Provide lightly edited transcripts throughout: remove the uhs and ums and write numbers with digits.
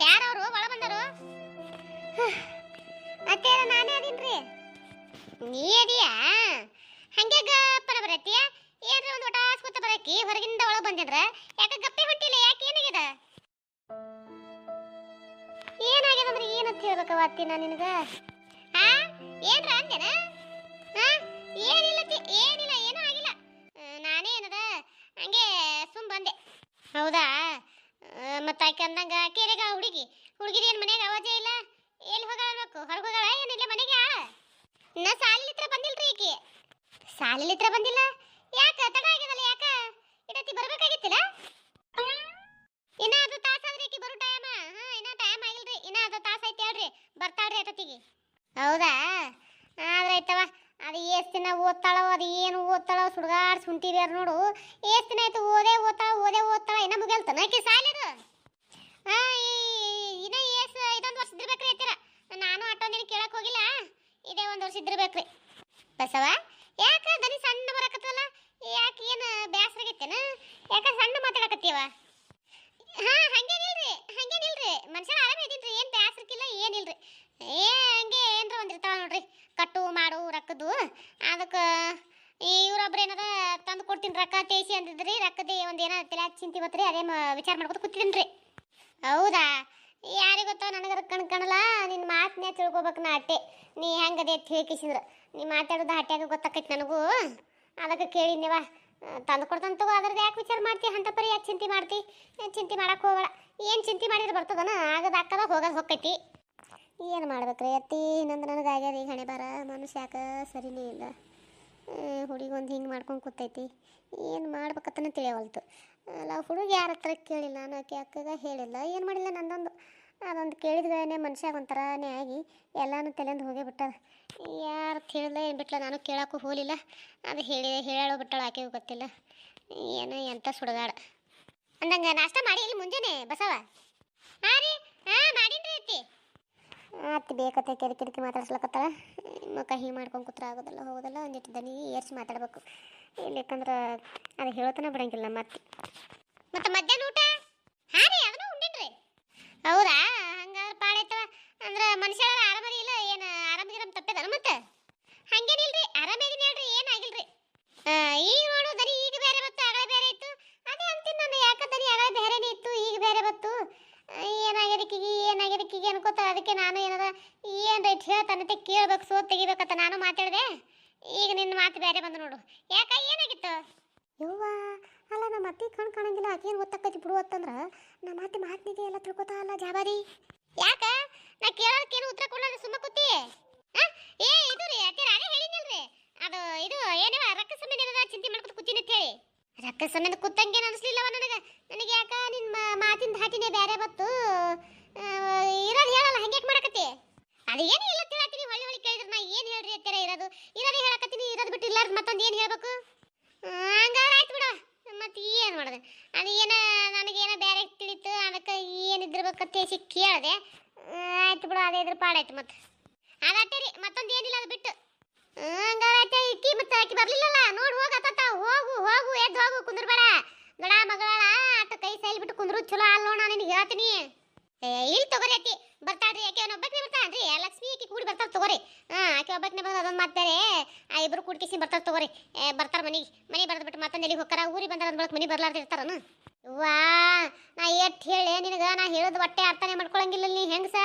ಯಾರವರು ಒಳ ಬಂದರು? ಅತ್ತೇರ ನಾನೇ ಅದೀನ್ರಿ. ನೀ ಅದೀಯಾ? ಹಂಗೆ ಗಪ್ಪನ ಬರತ್ತೀಯ? ಏನ್ರಿ ಒಂದು ಒಟಾಸ್ ಕೂತ ಬರಕಿ ಹೊರಗಿಂದ ಒಳಗೆ ಬಂದಿದ್ರ ಯಾಕೆ ಗಪ್ಪಿ ಹೊಟ್ಟಿಲ್ಲ? ಯಾಕೆ ಏನಾಗ್ಯದ? ಏನಾಗ್ಯದಂದ್ರೆ ಏನಂತ ಹೇಳ್ಬೇಕವ ಅತ್ತಿ ನಾನು ನಿನಗ? ಹಾ ಏನ್ರ ಅಂದೇನ? ಹಾ ಏನಿಲ್ಲ ಏನಿಲ್ಲ, ಏನೂ ಆಗಿಲ್ಲ. ನಾನೇ ಏನದ ಹಂಗೆ ಸುಮ್ ಬಂದೆ. ಹೌದಾ? ಮತ್ತೆ ಆಕೆ ಅಂದಂಗ ಕೇಳಿಗ ಹುಡುಗಿದ ಏನು ಮನೆಯಾಗ ಅವಾಜೇ ಇಲ್ಲ? ಎಲ್ಲಿ ಹೋಗಾಳ್ಬೇಕು? ಹೊರಗೆ ಹೋಗಾಳ ಏನಿಲ್ಲ ಮನೆಗೆ? ಇನ್ನ ಸಾಲಿಲಿತ್ರ ಬಂದಿಲ್ರಿ ಈಕಿ. ಸಾಲಿಲಿತ್ರ ಬಂದಿಲ್ಲ? ಯಾಕ ತಡ ಆಗ್ಯದಲ್ಲ? ಯಾಕ ಇಡತಿ ಬರ್ಬೇಕಾಗಿತ್ತಿಲ್ಲ? ಇನ್ನ ಅದು ತಾಸಾದ್ರಿ ಈಕಿ ಬರೋ ಟೈಮ್. ಹಾ ಇನ್ನ ಟೈಮ್ ಆಗಿಲ್ರಿ, ಇನ್ನ ಅದು ತಾಸ ಐತಿ ಹೇಳ್ರಿ, ಬರ್ತಾಳ್ರಿ ಅಟತಿಗೆ. ಹೌದಾ? ಆದ್ರೆ ಆಯ್ತವ. ಅದು ಎಷ್ಟು ದಿನ ಓದ್ತಾಳೋ, ಅದು ಏನು ಓದ್ತಾಳೋ, ಸುಡ್ಗಾಡ್ ಸುಂಟಿ ಬೇರೆ ನೋಡು. ಎಷ್ಟು ದಿನ ಆಯ್ತು ಓದೇ ಓದ್ತಾಳ ಇನ್ನ ಮುಗಿಯಲ್ತಾನ ಆಕಿ ಸಾಲಿದು? ಇನ್ನ ಇದೊಂದು ವರ್ಷ ಇದ್ದಿರ್ಬೇಕ್ರಿ ಐತಿರ. ನಾನು ಅಟ್ಟೊಂದಿನ ಕೇಳಕ್ ಹೋಗಿಲ್ಲ, ಇದೇ ಒಂದು ವರ್ಷ ಇದ್ದಿರ್ಬೇಕ್ರಿ. ಬಸವ ಯಾಕ ದನಿ ಸಣ್ಣ ಬರಕತ್ತಲ್ಲ? ಯಾಕೆ ಏನು ಬ್ಯಾಸರಾಗೈತೇನ? ಯಾಕ ಸಣ್ಣ ಮಾತಾಡಕತ್ತೀವ? ಹಾ ಹಂಗೇನಿಲ್ರಿ ಮನುಷ್ಯನ ಆರಾಮ ಇದೀನ್ರಿ, ಏನ್ ಬ್ಯಾಸರಕ್ಕಿಲ್ಲ ಏನಿಲ್ರಿ. ಹಂಗೆ ಏನ್ರ ಒಂದಿರ್ತಾವ ನೋಡ್ರಿ ಕಟ್ಟು ಮಾಡು ರೊಕ್ಕದ್ದು. ಅದಕ್ಕೆ ಇವ್ರೊಬ್ರು ಏನದ ತಂದು ಕೊಡ್ತೀನಿ ರೊಕ್ಕ ತೇಸಿ ಅಂದಿದ್ರಿ. ರೊಕ್ಕದ ಒಂದೇನ ತಲೆ ಚಿಂತಿ ಬತ್ರಿ, ಅದೇ ವಿಚಾರ ಮಾಡ್ಕೊತ ಕೂತಿದ್ದೀನ್ರಿ. ಹೌದಾ? ಯಾರಿಗೆ ಗೊತ್ತ, ನನಗರ ಕಣ್ಕಣಲ್ಲ. ನಿನ್ನ ಮಾತನ್ನೇ ತಿಳ್ಕೊಬೇಕು ನಾ ಅಟ್ಟೆ. ನೀ ಹೆಂಗದೆ ಅಂತ ಹೇಳ್ಕಿಸಿದ್ರ ನೀ ಮಾತಾಡೋದು ಹಟ್ಯಾಗ ಗೊತ್ತಾಕೈತಿ ನನಗೂ. ಅದಕ್ಕೆ ಕೇಳಿದ್ನೇವ. ತಂದು ಕೊಡ್ತಾನೆ ತಗೋ, ಅದ್ರದ್ದು ಯಾಕೆ ವಿಚಾರ ಮಾಡ್ತಿ? ಅಂತ ಪರಿ ಯಾಕೆ ಚಿಂತೆ ಮಾಡ್ತಿ? ಚಿಂತೆ ಮಾಡಕ್ಕೆ ಹೋಗಬೇಡ. ಏನು ಚಿಂತೆ ಮಾಡಿದ್ರೆ ಬರ್ತದನ? ಆಗದ ಹಾಕದ ಹೋಗೋದು ಹೊಕ್ಕೈತಿ. ಏನು ಮಾಡ್ಬೇಕ್ರಿ ಅತ್ತಿ? ನನಗೆ ಆಗ್ಯದ ಈಗ ಹಣೆ ಬಾರ. ಮನುಷ್ಯ ಯಾಕೆ ಸರಿನೇ ಇಲ್ಲ. ಹುಡುಗಿ ಒಂದು ಹಿಂಗೆ ಮಾಡ್ಕೊಂಡು ಕೂತೈತಿ. ಏನು ಮಾಡ್ಬೇಕತ್ತನೇ ತಿಳಿಯವಲ್ತು. ಅಲ್ಲ ಹುಡುಗಿ ಯಾರ ಹತ್ರ ಕೇಳಿಲ್ಲ, ನಾನು ಆಕೆ ಅಕ್ಕಗ ಹೇಳಿಲ್ಲ, ಏನು ಮಾಡಿಲ್ಲ. ಅದೊಂದು ಕೇಳಿದ್ಗಳೇ ಮನುಷ್ಯಾಗ ಒಂಥರನೇ ಆಗಿ ಎಲ್ಲನೂ ತಲೆಂದು ಹೋಗೇ ಬಿಟ್ಟದ. ಯಾರು ಹೇಳಿಲ್ಲ ಏನು ಬಿಟ್ಲ, ನಾನು ಕೇಳೋಕ್ಕೂ ಹೋಗಲಿಲ್ಲ. ಅದು ಹೇಳೋ ಬಿಟ್ಟಳು, ಆಕೆಗೂ ಗೊತ್ತಿಲ್ಲ. ಏನೋ ಎಂಥ ಸುಡಗಾಡ ಅಂದಂಗೆ. ನಾಷ್ಟ ಮಾಡಿ ಇಲ್ಲಿ ಮುಂಜಾನೆ ಬಸವ? ಹಾಂ ರೀ, ಹಾಂ ಮಾಡೀನ್ರಿ ಅತ್ತಿ. ಅತ್ತಿ ಬೇಕತ್ತೆ ಕಿರಿಕಿರಿಕಿ ಮಾತಾಡ್ಸ್ಲಕತ್ತಾಳ. ಮುಖ ಹಿಂಗೆ ಮಾಡ್ಕೊಂಡು ಕೂತ್ರ ಆಗೋದಲ್ಲ ಹೋಗೋದಲ್ಲ. ಒಂದಿಟ್ಟು ದನಿ ಏರ್ಸಿ ಮಾತಾಡ್ಬೇಕು. ಇಲ್ಲಿಕಂದ್ರೆ ಅದು ಹೇಳೋತನ ಬಿಡಂಗಿಲ್ಲ ಮತ್ತೆ. ಮತ್ತೆ ಮಧ್ಯಾಹ್ನ ಊಟ? ಹಾಂ ರೀ ಅದನ್ನು ಉಂಡಿನ್ರಿ. ಹೌದಾ? ಹಂಗಾದ್ರೆ ಪಾಡೈತವ. ಅಂದ್ರೆ ಮನುಷ್ಯ ಆರಾಮದಿ ಇಲ್ಲ ಏನು? ಆರಾಮದಿರಮ್ ತಪ್ಪೇದನ ಮತ್ತೆ? ಹಂಗೇನಿಲ್ರಿ, ಆರಾಮಿದೀನಿ ಹೇಳ್ರಿ, ಏನಾಗಿಲ್ರಿ. ಈಗ ನೋಡು ದನಿ ಈಗ ಬೇರೆ ಬತ್ತು, ಅಗಳ ಬೇರೆ ಇತ್ತು. ಅದೇ ಅಂತೀನಿ ನಾನು, ಯಾಕ ದನಿ ಅಗಳ ಬೇರೆನೇ ಇತ್ತು, ಈಗ ಬೇರೆ ಬತ್ತು. ಏನಾಗಿದಕ್ಕಿಗೆ ಅನ್ಕೋತ ಅದಕ್ಕೆ ನಾನು ಏನದ ಏನು ರೈಟ್ ಹೇಳ್ತಾನಂತೆ ಕೇಳ್ಬೇಕು, ಸೋತ್ ತೆಗಿಬೇಕಂತ ನಾನು ಮಾತಾಡಿದೆ. ಈಗ ನಿನ್ನ ಮಾತು ಬೇರೆ ಬಂದು ನೋಡು. ಯಾಕ ಏನಾಗಿತ್ತು? ಯವ್ವ ಅಲ್ಲ, ನಮ್ಮ ಅತ್ತಿ ಕಾಣಂಗಿಲ್ಲ. ಆಕೇನು ಗೊತ್ತಾಕೈತಿ ಬಿಡು ಅಂತಂದ್ರೆ ನಮ್ಮ ಅತ್ತಿ ಮಾತಿನಿಗೆ ಎಲ್ಲ ತಿಳ್ಕೊತಾ ಅಲ್ಲ ಜಾಬಾರಿ. ಯಾಕ ನಾ ಕೇಳೋದಕ್ಕೇನು ಉತ್ತರ ಕೊಡೋದು ಸುಮ್ಮ ಕೂತಿ? ಇದು ರೀ ಅತ್ತಿ ಅದೇ ಹೇಳಿದ್ನಲ್ರಿ, ಅದು ಇದು ಏನಿವ ರೊಕ್ಕ ಸಂಬಂಧ ಏನದ ಚಿಂತೆ ಮಾಡ್ಕೊತ ಕೂತೀನಿ ಅಂತ ಹೇಳಿ. ರೊಕ್ಕ ಸಂಬಂಧ ಕೂತಂಗೇನು ಅನಿಸ್ಲಿಲ್ಲವ ನನಗೆ ಯಾಕ ನಿನ್ನ ಮಾತಿನ ಧಾಟಿನೇ ಬೇರೆ ಬತ್ತು. ಇರೋದು ಹೇಳಲ್ಲ, ಹಂಗ್ಯಾಕೆ ಮಾಡಕತ್ತಿ? ಅದು ಏನು ಇಲ್ಲ ತಿಳತ್ತೀನಿ. ಹೊಳ್ಳಿ ಕೇಳಿದ್ರೆ ನಾ ಏನು ಹೇಳ್ರಿ ಅತ್ತರ? ಇರೋದೇ ಹೇಳಕತ್ತೀನಿ, ಇರೋದು ಬಿಟ್ಟು ಇಲ್ಲಾರ್ದು ಮತ್ತೊಂದು ಏನು ಹೇಳ್ಬೇಕು? ಹಂಗಾರೆ ಆಯ್ತು ಬಿಡ. ಮತ್ತೆ ಏನು ಮಾಡೋದು? ಅದು ಏನೋ ನನಗೇನೋ ಬೇರೆ ತಿಳಿತು, ಅದಕ್ಕೆ ಏನಿದ್ದಿರ್ಬೇಕಂತ ಕೇಳಿದೆ. ಆಯ್ತು ಬಿಡು, ಅದೇ ಇದ್ರ ಪಾಡಾಯ್ತು. ಮತ್ತೆ ಅದು ಅಟ್ಟೆ ರೀ, ಮತ್ತೊಂದು ಏನಿಲ್ಲ ಅದು ಬಿಟ್ಟು. ಹಂಗಾರೆ ಆಯ್ತು. ಇಕ್ಕಿ ಮತ್ತೆ ಆಕಿ ಬರ್ಲಿಲ್ಲಲ್ಲ, ನೋಡಿ ಹೋಗತ್ತ. ಹೋಗು ಎದ್ದು ಹೋಗು, ಕುಂದ್ರಬೇಡ. ದೊಡ ಮಗಳ ಅಟ್ಟ ಕೈ ಸೈಲ್ ಬಿಟ್ಟು ಕುಂದ್ರು ಚಲೋ ಅಲ್ಲ ನೋಡ. ನಾನು ನಿನಗೆ ಹೇಳ್ತೀನಿ. ಇಲ್ಲಿ ತಗೋರಿ ಅತ್ತಿ ಬರ್ತಾಳ್ರಿ. ಆಕೆ ಅವನ ಒಬ್ಬಕ್ಕನೇ ಬರ್ತಾಳ್ರಿ. ಲಕ್ಷ್ಮಿ ಆಕಿ ಕೂಡಿ ಬರ್ತಾಳೆ ತಗೋರಿ. ಆಕೆ ಒಬ್ಬಕ್ಕನೇ ಬಂದ ಅದೊಂದು ಮಾತಾರೆ. ಆ ಇಬ್ಬರು ಕೂಡ್ಕಿಸಿ ಬರ್ತಾರೆ ತಗೋರಿ. ಬರ್ತಾರೆ ಮನೆಗೆ ಬರ್ದು ಬಿಟ್ಟು ಮತ್ತೊಂದು ಎಲ್ಲಿಗೆ ಹೋಗ್ತಾರ? ಊರಿಗೆ ಬಂದಾರ ಅಂದ್ಬಳಕ್ ಮನೆ ಬರ್ಲಾರ್ದಿರ್ತಾರನು? ವಾ ನಾ ಎಷ್ಟು ಹೇಳಿ ನಿನಗೆ, ನಾ ಹೇಳೋದು ಹೊಟ್ಟೆ ಅರ್ಥನೇ ಮಾಡ್ಕೊಳಂಗಿಲ್ಲ ನೀ ಹೆಂಗಸ.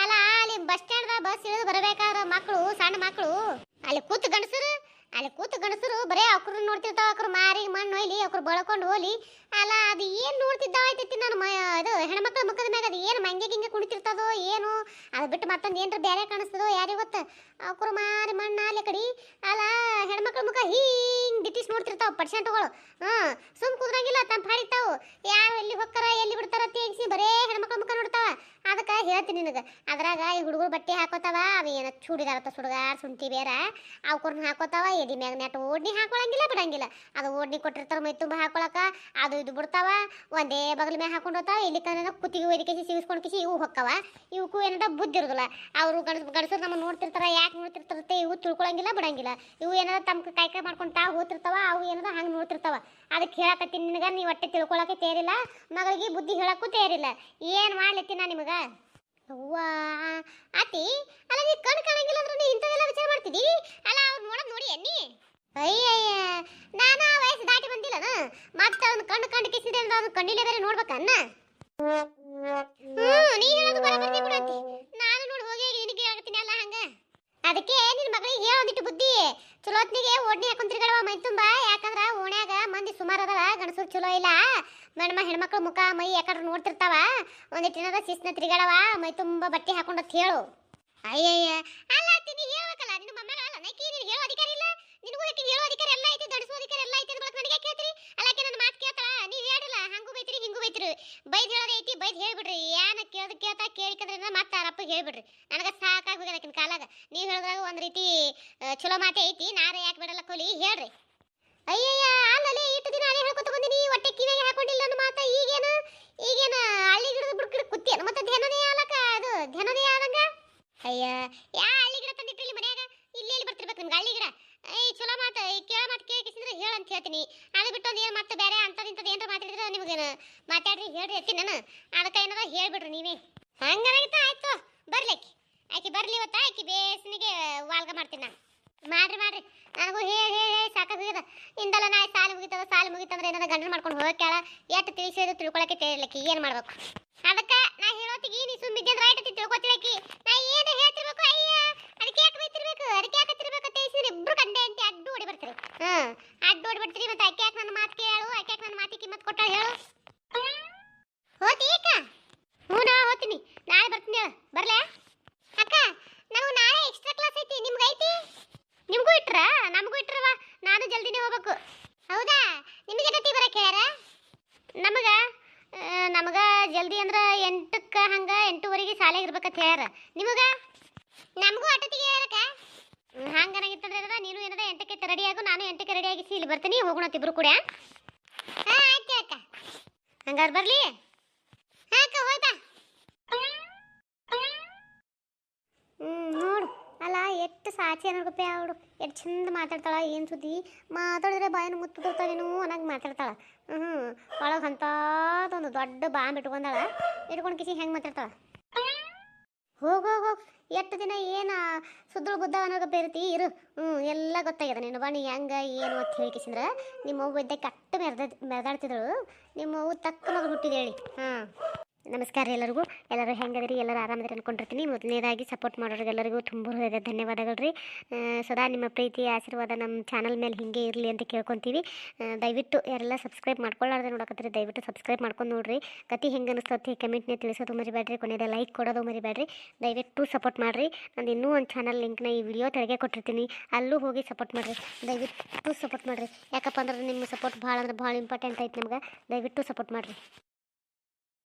ಅಲ್ಲ ಅಲ್ಲಿ ಬಸ್ ಸ್ಟ್ಯಾಂಡ್ದಾಗ ಬಸ್ ಇಳಿದು ಬರಬೇಕಾದ್ರೆ ಮಕ್ಕಳು, ಸಣ್ಣ ಮಕ್ಕಳು ಅಲ್ಲಿ ಕೂತು ಗಂಡಸರು ಬರೇ ಅವ್ರು ನೋಡ್ತಿರ್ತಾವ. ಅವ್ರು ಮಾರಿ ಮಣ್ಣು ಒಯ್ಲಿ, ಅವ್ರು ಬಳಕೊಂಡು ಹೋಲಿ. ಅಲ್ಲ ಅದು ಏನು ನೋಡ್ತಿದ್ದಾವೈತಿ ನಾನು ಅದು ಹೆಣ್ಮಕ್ಳ ಮುಖದ ಮ್ಯಾಗ ಅದು ಏನು ಮಂಗೆ ಗಿಂಗೆ ಕುಣಿತಿರ್ತದೋ ಏನು? ಅದು ಬಿಟ್ಟು ಮತ್ತೊಂದು ಏನ್ರ ಬೇರೆ ಕಾಣಿಸ್ತದೋ ಯಾರಿಗೆ ಗೊತ್ತ? ಅವ್ರು ಮಾರಿ ಮಣ್ಣು ಅಲ್ಲಿ ಕಡೆ. ಅಲ್ಲ ಹೆಣ್ಮಕ್ಳ ಮುಖ ಹಿಂಗೆ ದಿಟ್ಟಿಸ್ ನೋಡ್ತಿರ್ತಾವ ಪರ್ಸೆಂಟ್ಗಳು. ಸುಮ್ ಕುದ್ರಂಗಿಲ್ಲ, ತಮ್ಮ ಹಾಡಿತಾವು. ಯಾರು ಎಲ್ಲಿ ಹೋಗ್ತಾರ ಎಲ್ಲಿ ಬಿಡ್ತಾರ ತೇಗಿಸಿ ಬರೇ ಹೆಣ್ಮಕ್ಳ ಮುಖ ನೋಡ್ತಾವ. ಅದಕ್ಕೆ ಹೇಳ್ತೀನಿ ನಿನಗೆ, ಅದ್ರಾಗ ಈ ಹುಡುಗರು ಬಟ್ಟೆ ಹಾಕೋತಾವ. ಅವು ಏನೋ ಚೂಡಿದಾರತ್ತ ಸುಡುಗಾರ ಸುಂಟಿ ಬೇರ ಅವ್ಕರ್ನ ಹಾಕೋತಾವ. ಎದಿ ಮ್ಯಾಗ ನೆಟ್ಟು ಓಡ್ನಿ ಹಾಕೊಳಂಗಿಲ್ಲ ಬಿಡಂಗಿಲ್ಲ. ಅದು ಓಡ್ನಿ ಕೊಟ್ಟಿರ್ತಾರ ಮೈ ತುಂಬ ಹಾಕೊಳಕ. ಅದು ಇದು ಬಿಡ್ತಾವ, ಒಂದೇ ಬಗಲ ಮ್ಯಾಗ ಹಾಕೊಂಡು ಹೋಗ್ತಾವ. ಇಲ್ಲಿ ತನಕ ಕುತ್ತಿಗೆ ಒಯ್ದಕೇಸಿ ಸಿಗಿಸ್ಕೊಂಡು ಕಿಸಿ ಇವು ಹೊಕ್ಕವ. ಇವಕ್ಕೂ ಏನಂತ ಬುದ್ಧಿ ಇರೋದಿಲ್ಲ. ಅವರು ಗಂಡಸರು ನಮ್ಮ ನೋಡ್ತಿರ್ತಾರ, ಯಾಕೆ ನೋಡ್ತಿರ್ತಾರತ್ತೆ ಇವು ತಿಳ್ಕೊಳಂಗಿಲ್ಲ ಬಿಡಂಗಿಲ್ಲ. ಇವು ಏನಾರ ತಮ್ಮ ಕಾಯ್ಕ ಮಾಡ್ಕೊಂಡು ತಾವು ಹೋಗ್ತಿರ್ತಾವ. ಅವು ಏನದ ಹಂಗೆ ನೋಡ್ತಿರ್ತಾವ. ಅದಕ್ಕೆ ಹೇಳಕತ್ತೀನಿ ನಿನಗೆ, ನೀವು ಹೊಟ್ಟೆ ತಿಳ್ಕೊಳಕ್ಕೆ ತೇರಿಲ್ಲ, ಮಗಳಿಗೆ ಬುದ್ಧಿ ಹೇಳಕ್ಕೂ ತೇರಿಲ್ಲ. ಏನು ಮಾಡ್ಲತ್ತೀನಿ ನಾನು ನಿಮಗೆ? ಅವ್ವ ಆತಿ ಅಲ್ಲ ನೀ ಕಣ್ ಕಾಣಂಗಿಲ್ಲ ಅಂದ್ರೆ ನೀ ಇಂಥದೆಲ್ಲ ವಿಚಾರ ಮಾಡ್ತಿದ್ದಿ ಅಲ್ಲ ಅವ್ರು ನೋಡೋದು ನೋಡಿ ಅನ್ನಿ ಅಯ್ಯಯ್ಯ ನಾನು ಆ ವಯಸ್ಸು ದಾಟಿ ಬಂದಿಲ್ಲನ ಮತ್ತೆ ಅವ್ನು ಕಣ್ಣು ಕಿಸಿದೆ ಅಂದ್ರೆ ಅವ್ನು ಕಣ್ಣಿಲೆ ಬೇರೆ ನೋಡ್ಬೇಕನ್ನ ನೀ ಹೇಳೋದು ಬರಬರ್ತಿ ಬಿಡತ್ತಿ ನಾನು ನೋಡಿ ಹೋಗಿ ನಿನಗೆ ಹೇಳ್ತೀನಿ ಅಲ್ಲ ಹಂಗ ಅದಕ್ಕೆ ನಿನ್ನ ಮಗಳಿಗೆ ಹೇಳೋದಿಟ್ಟು ಬುದ್ಧಿ ಚಲೋತ್ನಿಗೆ ಓಡ್ನಿ ಹಾಕೊಂಡ್ ತಿರ್ಗಾಡವ ಮೈ ತುಂಬಾ ಯಾಕಂದ್ರ ಓಣ್ಯಾಗ ಮಂದಿ ಸುಮಾರು ಅದವ ಗಣಸರು ಚಲೋ ಇಲ್ಲ ಹೆಣ್ಮಕ್ಳು ಮುಖ ಮೈ ಯಾಕಂದ್ರೆ ನೋಡ್ತಿರ್ತಾವ ಒಂದಿಟ್ಟು ಏನಾರ ಶಿಸ್ನ ತಿರ್ಗಾಡವ ಮೈ ತುಂಬಾ ಬಟ್ಟೆ ಹಾಕೊಂಡತ್ ಹೇಳು ಅಯ್ಯಯ್ಯ ಅಲ್ಲ ನೀ ಹೇಳ್ಬೇಕಲ್ಲ ನಿನ್ನ ಮೊಮ್ಮಗ ಅಲ್ಲ ನೈಕಿ ನೀನು ಹೇಳೋ ಅಧಿಕಾರ ಇಲ್ಲ ನಿನಗೂ ಯಾಕೆ ಹೇಳೋ ಅಧಿಕಾರ ಎಲ್ಲ ಐತಿ ದಡಿಸೋ ಅಧಿಕಾರ ಎಲ್ಲ ಐತಿ ಅಂತ ನನಗೆ ಯಾಕೆ ಹೇಳ್ತೀರಿ ಅಲ್ಲಕ್ಕೆ ನನ್ನ ಮಾತು ಕೇಳ್ತಾಳ ನೀವು ಹೇಳಿಲ್ಲ ಹಂಗೂ ಬೈತಿರಿ ಹಿಂಗೂ ಬೈತಿರಿ ಬೈದ್ ಹೇಳೋದೇ ಐತಿ ಬೈದ್ ಹೇಳ್ಬಿಡ್ರಿ ಯಾನ ಕೇಳ್ತಾ ಕೇಳಿಕಂದ್ರೆ ಮತ್ತೆ ಅಪ್ಪಗೆ ಹೇಳ್ಬಿಡ್ರಿ ನನಗೆ ಸಾಕಾಗಿ ಹೋಗ್ಯದ ಆಕಿನ ಕಾಲಾಗ ನೀವು ಹೇಳಿದ್ರಾಗ ಒಂದು ರೀತಿ ಚಲೋ ಮಾತೆ ಐತಿ ನಾರೇ ಯಾಕೆ ಬಿಡಲ್ಲ ಕೂಲಿ ಹೇಳ್ರಿ ಅಯ್ಯಯ್ಯ ಅಲ್ಲಲ್ಲಿ ಇಟ್ಟು ದಿನ ಅಲ್ಲೇ ಹೇಳ್ಕೊತ ಬಂದಿನಿ ಹೊಟ್ಟೆ ಕಿವಿಗೆ ಹಾಕೊಂಡಿಲ್ಲ ಅನ್ನೋ ಮಾತ ಈಗೇನ ಹಳ್ಳಿ ಗಿಡದ ಬುಡ್ಕಿಡ ಕುತ್ತೇನು ಮತ್ತೆ ಧ್ಯಾನದೇ ಆಲಕ ಅದು ಧ್ಯಾನದೇ ಆದಂಗ ಅಯ್ಯ ಯಾ ಹಳ್ಳಿ ಗಿಡ ತಂದಿಟ್ಟಿಲ್ಲಿ ಮನ್ಯಾಗ ಇಲ್ಲಿ ಬರ್ತಿರ್ಬೇಕು ನಿಮ್ಗೆ ಹಳ್ಳಿ ಗಿಡ ಚಲೋ ಮಾತು ಕೇಳೋ ಮಾತು ಕೇಳಿಸಿದ್ರೆ ಹೇಳು ಅಂತ ಹೇಳ್ತೀನಿ ಅದು ಬಿಟ್ಟು ಒಂದು ಏನು ಮತ್ತೆ ಬೇರೆ ಅಂಥದ್ದು ಏನಾರ ಮಾತಾಡಿದ್ರೆ ನಿಮ್ಗೆ ಮಾತಾಡ್ರಿ ಹೇಳ್ರಿ ಎತ್ತೀನಿ ನಾನು ಅದಕ್ಕೆ ಏನಾರ ಹೇಳ್ಬಿಡ್ರಿ ನೀವೇ ಹಂಗಾಗಿತ್ತ ಆಯ್ತು ಬರ್ಲಿಕ್ಕೆ ಆಕೆ ಬರ್ಲಿ ಇವತ್ತ ಆಕೆ ಬೇಸನಿಗೆ ವಾಲ್ಗ ಮಾಡ್ತೀನಿ ನಾನು ಮಾಡ್ರಿ ನನಗೂ ಹೇಳಿ ಸಾಕಾಗ್ಯದ ಇಂದಲ್ಲ ನಾ ಸಾಲಿ ಮುಗಿತಂದ್ರೆ ಏನಾರ ಗಂಡನ ಮಾಡ್ಕೊಂಡು ಹೋಗಕ್ಕಾಳ ಎಷ್ಟು ತಿಳಿಸೋದು ತಿಳ್ಕೊಳಕ್ಕೆ ತಿಳಿಲಿಕ್ಕೆ ಏನು ಮಾಡ್ಬೇಕು ಅದಕ್ಕೆ ನಾ ಹೇಳೋತಿಗೆ ನೀ ಸುಮ್ಮಿದ್ದೆ ಅಂದ್ರೆ ಆಯ್ತು ತಿಳ್ಕೊತಿಳಕಿ ನಾ ಏನು ಹೇಳ್ತಿರ್ಬೇಕು ಅಯ್ಯ ಅದಕ್ಕೆ ಯಾಕೆ ಬೈತಿರ್ಬೇಕು ಅದಕ್ಕೆ ಯಾಕೆ ತಿರ್ಬೇಕು ಅಂತ ತಿಳಿಸಿದ್ರೆ ಇಬ್ರು ಕಂಡೆ ಅಂತ ಅಡ್ಡು ಓಡಿ ಬರ್ತೀರಿ ಅಡ್ಡು ಓಡಿ ಬರ್ತೀರಿ ಮತ್ತೆ ಅಕ್ಕೆ ಯಾಕೆ ನನ್ನ ಮಾತು ಕೇಳು ಅಕ್ಕೆ ಯಾಕೆ ನನ್ನ ಮಾತಿ ಕಿಮ್ಮತ್ ಕೊಟ್ಟಾಳ ಹೇಳು ಹೋತಿ ಅಕ್ಕ ಹ್ಞೂ ನಾ ಹೋಗ್ತೀನಿ ನಾಳೆ ಬರ್ತೀನಿ ಹೇಳು ಬರ್ಲಾ ಅಕ್ಕ ನಮಗೆ ನಾಳೆ ಎಕ್ಸ್ಟ್ರಾ ಕ್ಲಾಸ್ ಐತಿ ನಿಮ್ಗೆ ಐತಿ ನಿಮಗೂ ಇಟ್ರ ನಮಗೂ ಇಟ್ರವ ನಾನು ಜಲ್ದಿನೇ ಹೋಗ್ಬೇಕು ಹೌದಾ ನಿಮಗೆ ಎಷ್ಟೊತ್ತಿ ಬರಕ್ಕೆ ಹೇಳ್ಯಾರ ನಮಗ ಜಲ್ದಿ ಅಂದ್ರೆ 8ಕ್ಕೆ ಹಂಗೆ 8:30 ಶಾಲೆಗೆ ಇರ್ಬೇಕಂತ ಹೇಳ್ಯಾರ ನಿಮಗೆ ನಮಗೂ ಅಟತಿಗೆ ಹೇಳ್ಯಾರಕ್ಕ ಹಂಗನಾಗಿತ್ತಂದ್ರೆ ನೀನು ಏನದ 8ಕ್ಕೆ ರೆಡಿ ಆಗು ನಾನು 8ಕ್ಕೆ ರೆಡಿ ಆಗಿಸಿ ಇಲ್ಲಿ ಬರ್ತೀನಿ ಹೋಗೋಣ ಇಬ್ರು ಕೂಡ ಹಾಂ ಆಯ್ತು ಅಕ್ಕ ಹಂಗಾರೆ ಬರಲಿ ಹಾಂ ಅಕ್ಕ ಹೋಯ್ತಾ ನೋಡು ಅಲ್ಲ ಎಷ್ಟು ಸಾಚಿ ಅನ್ನೋಗಪ್ಪೆ ಅವಳು ಎಷ್ಟು ಚಂದ ಮಾತಾಡ್ತಾಳ ಏನು ಸುದ್ದಿ ಮಾತಾಡಿದ್ರೆ ಬಾಯಿನ ಮುತ್ತು ಬರ್ತಾವೇನು ಅನ್ನಂಗೆ ಮಾತಾಡ್ತಾಳ ಒಳಗೆ ಅಂಥದ್ದೊಂದು ದೊಡ್ಡ ಬಾಂಬ್ ಇಟ್ಕೊಂಡು ಕಿಸಿ ಹೆಂಗೆ ಮಾತಾಡ್ತಾಳ ಹೋಗು ಎಷ್ಟು ದಿನ ಏನು ಸುದ್ದಳು ಬುದ್ಧ ಅನ್ನೋಗಪ್ಪೆ ಇರ್ತಿ ಇರು ಎಲ್ಲ ಗೊತ್ತಾಗ್ಯದ ನೀನು ಬನ್ನಿ ಹೆಂಗೆ ಏನು ಅಂತ ಹೇಳಿ ಕಿಸಿಂದ್ರೆ ನಿಮ್ಮ ಅವ್ವ ಇದ್ದ ಕಟ್ಟು ಮೆರೆದಾಡ್ತಿದ್ದಳು ನಿಮ್ಮ ಅವ್ವ ತಕ್ಕ ಮಗಳು ಹುಟ್ಟಿದ ಹೇಳಿ ನಮಸ್ಕಾರ ಎಲ್ಲರಿಗೂ ಎಲ್ಲರೂ ಹೆಂಗದ್ರಿ ಎಲ್ಲರೂ ಆರಾಮದ್ರಿ ಅನ್ಕೊಂಡಿರ್ತೀನಿ ಮೊದಲನೇದಾಗಿ ಸಪೋರ್ಟ್ ಮಾಡೋರಿಗೆಲ್ಲರಿಗೂ ತುಂಬ ಹೃದಯದ ಧನ್ಯವಾದಗಳು ರೀ ಸದಾ ನಿಮ್ಮ ಪ್ರೀತಿ ಆಶೀರ್ವಾದ ನಮ್ಮ ಚಾನಲ್ ಮೇಲೆ ಹಿಂಗೆ ಇರಲಿ ಅಂತ ಕೇಳ್ಕೊತೀವಿ ದಯವಿಟ್ಟು ಯಾರೆಲ್ಲ ಸಬ್ಸ್ಕ್ರೈಬ್ ಮಾಡ್ಕೊಳ್ಳಾರ್ದೆ ನೋಡಕತ್ತೀರಿ ದಯವಿಟ್ಟು ಸಬ್ಸ್ಕ್ರೈಬ್ ಮಾಡ್ಕೊಂಡು ನೋಡಿರಿ ಕತಿ ಹೆಂಗೆ ಅನಿಸ್ತತಿ ಕಮೆಂಟ್ನೇ ತಿಳಿಸೋದು ಮರಿಬೇಡ್ರಿ ಕೊನೆಯದ ಲೈಕ್ ಕೊಡೋದು ಮರಿಬೇಡ್ರಿ ದಯವಿಟ್ಟು ಸಪೋರ್ಟ್ ಮಾಡಿರಿ ನಂದು ಇನ್ನೂ ಒಂದು ಚಾನಲ್ ಲಿಂಕ್ನ ಈ ವಿಡಿಯೋ ತೆರೆಗೆ ಕೊಟ್ಟಿರ್ತೀನಿ ಅಲ್ಲೂ ಹೋಗಿ ಸಪೋರ್ಟ್ ಮಾಡಿರಿ ದಯವಿಟ್ಟು ಸಪೋರ್ಟ್ ಮಾಡಿರಿ ಯಾಕಪ್ಪ ಅಂದ್ರೆ ನಿಮ್ಮ ಸಪೋರ್ಟ್ ಭಾಳ ಅಂದ್ರೆ ಭಾಳ ಇಂಪಾರ್ಟೆಂಟ್ ಐತೆ ನಮ್ಗೆ ದಯವಿಟ್ಟು ಸಪೋರ್ಟ್ ಮಾಡಿರಿ